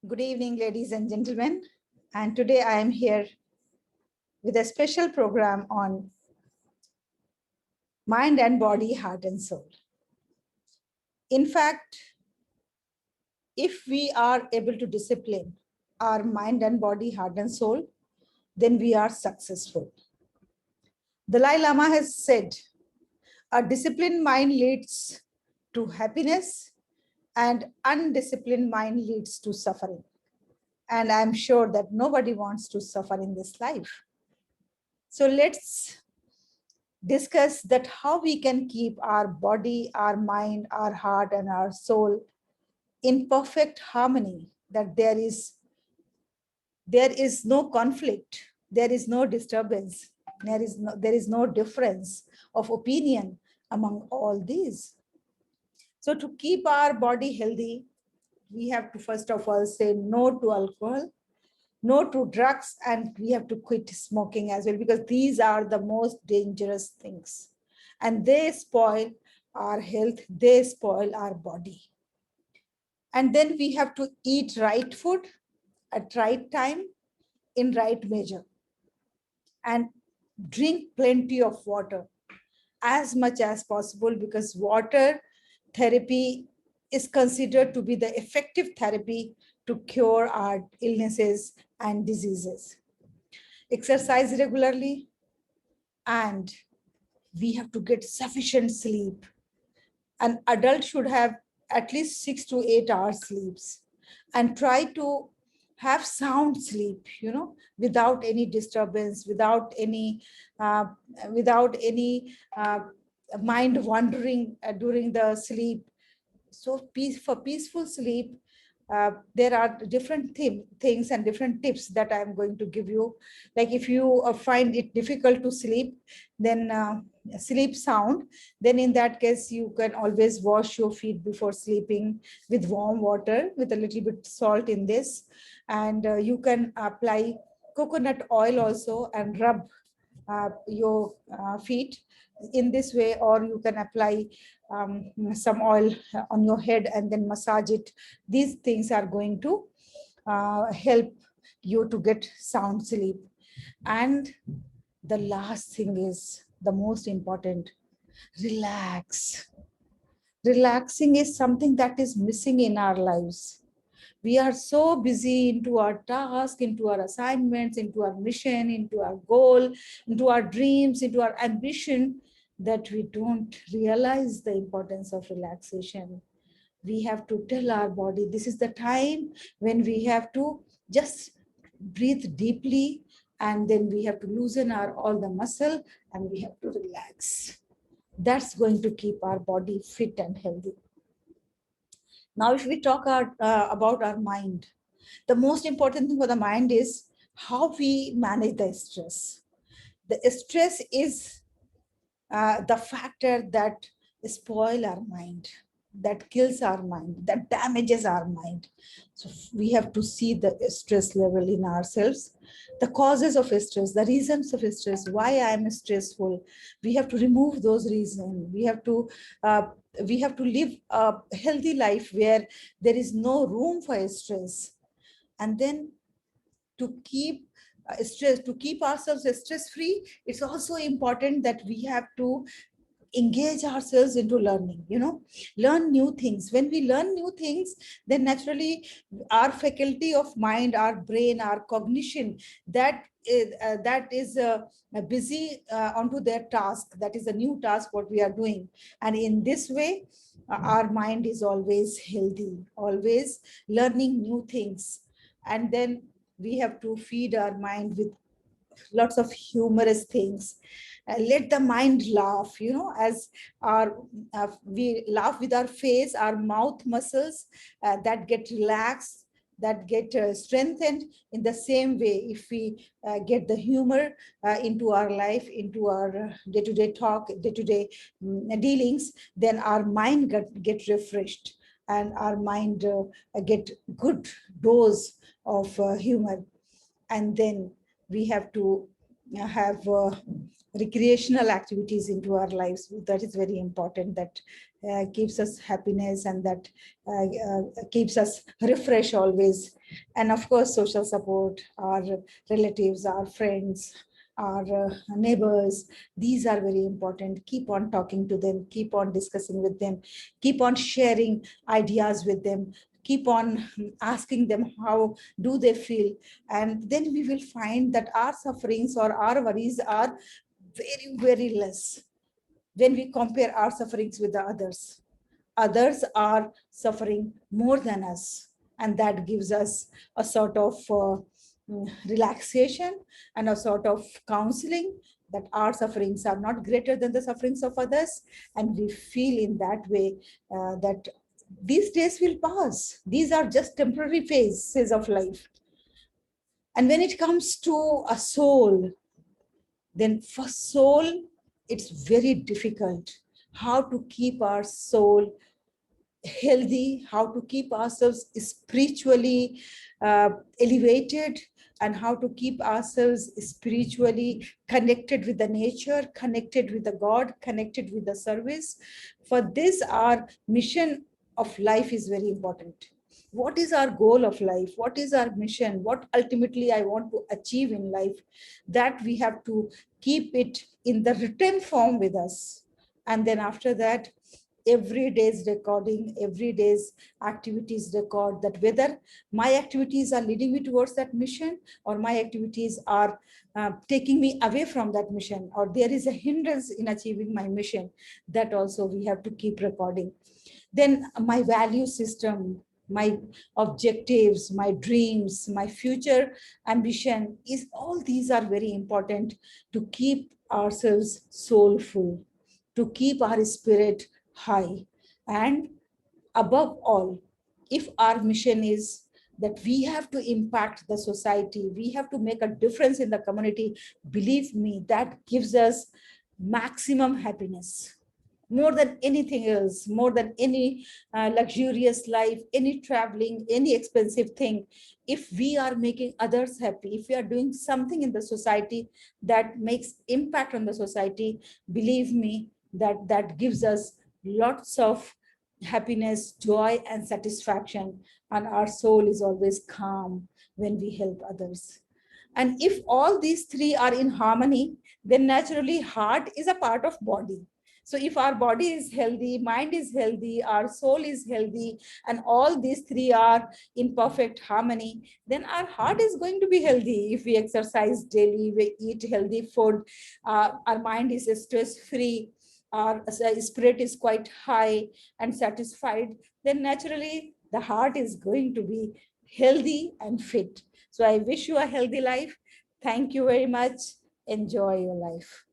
Good evening, ladies and gentlemen. And today I am here with a special program on mind and body, heart and soul. In fact, if we are able to discipline our mind and body, heart and soul, then we are successful. Dalai Lama has said, a disciplined mind leads to happiness and undisciplined mind leads to suffering. And I'm sure that nobody wants to suffer in this life. So let's discuss that how we can keep our body, our mind, our heart, and our soul in perfect harmony, that there is no conflict, there is no disturbance, there is no difference of opinion among all these. So to keep our body healthy, we have to first of all say no to alcohol, no to drugs, and we have to quit smoking as well, because these are the most dangerous things and they spoil our health, they spoil our body. And then we have to eat right food at right time, in right measure, and drink plenty of water as much as possible, because water therapy is considered to be the effective therapy to cure our illnesses and diseases. Exercise regularly, and we have to get sufficient sleep. An adult should have at least 6 to 8 hours sleeps, and try to have sound sleep, without any disturbance, uh, without any mind wandering during the sleep. So for peaceful sleep, there are different things and different tips that I'm going to give you. Like if you find it difficult to sleep, then sleep sound, then in that case you can always wash your feet before sleeping with warm water with a little bit salt in this, and you can apply coconut oil also and rub your feet in this way, or you can apply some oil on your head and then massage it. These things are going to help you to get sound sleep. And the last thing is the most important: relax. Relaxing is something that is missing in our lives. We are so busy into our task, into our assignments, into our mission, into our goal, into our dreams, into our ambition, that we don't realize the importance of relaxation. We have to tell our body, this is the time when we have to just breathe deeply, and then we have to loosen our all the muscle, and we have to relax. That's going to keep our body fit and healthy. Now, if we talk about our mind, the most important thing for the mind is how we manage the stress. The stress is the factor that spoil our mind, that kills our mind, that damages our mind. So we have to see the stress level in ourselves, the causes of stress, the reasons of stress, why I am stressful. We have to remove those reasons. Uh, we have to live a healthy life where there is no room for stress. And then to keep ourselves stress free, it's also important that we have to engage ourselves into learning, learn new things. When we learn new things, then naturally our faculty of mind, our brain, our cognition, that is busy onto their task. That is a new task what we are doing, and in this way our mind is always healthy, always learning new things. And then we have to feed our mind with lots of humorous things. Let the mind laugh, as our we laugh with our face, our mouth muscles that get relaxed, that get strengthened. In the same way, if we get the humor into our life, into our day-to-day talk, day-to-day dealings, then our mind get refreshed, and our mind get good dose of humor. And then we have to have recreational activities into our lives. That is very important. That keeps us happiness, and that keeps us refreshed always. And of course, social support, our relatives, our friends, our neighbors, these are very important. Keep on talking to them, keep on discussing with them, keep on sharing ideas with them, keep on asking them how do they feel. And then we will find that our sufferings or our worries are very, very less when we compare our sufferings with the others. Others are suffering more than us, and that gives us a sort of relaxation and a sort of counseling, that our sufferings are not greater than the sufferings of others. And we feel in that way that these days will pass. These are just temporary phases of life. And when it comes to a soul, then for soul, it's very difficult how to keep our soul healthy, how to keep ourselves spiritually elevated, and how to keep ourselves spiritually connected with the nature, connected with the God, connected with the service. For this, our mission of life is very important. What is our goal of life? What is our mission? What ultimately I want to achieve in life? That we have to keep it in the written form with us. And then after that, every day's recording, every day's activities record, that whether my activities are leading me towards that mission, or my activities are taking me away from that mission, or there is a hindrance in achieving my mission. That also we have to keep recording. Then my value system, my objectives, my dreams, my future ambition, is all these are very important to keep ourselves soulful, to keep our spirit high. And above all, if our mission is that we have to impact the society, we have to make a difference in the community, believe me, that gives us maximum happiness, more than anything else, more than any luxurious life, any traveling, any expensive thing. If we are making others happy, if we are doing something in the society that makes impact on the society, believe me, that gives us lots of happiness, joy, and satisfaction. And our soul is always calm when we help others. And if all these three are in harmony, then naturally heart is a part of body. So if our body is healthy, mind is healthy, our soul is healthy, and all these three are in perfect harmony, then our heart is going to be healthy. If we exercise daily, we eat healthy food, our mind is stress free, our spirit is quite high and satisfied, then naturally the heart is going to be healthy and fit. So I wish you a healthy life. Thank you very much. Enjoy your life.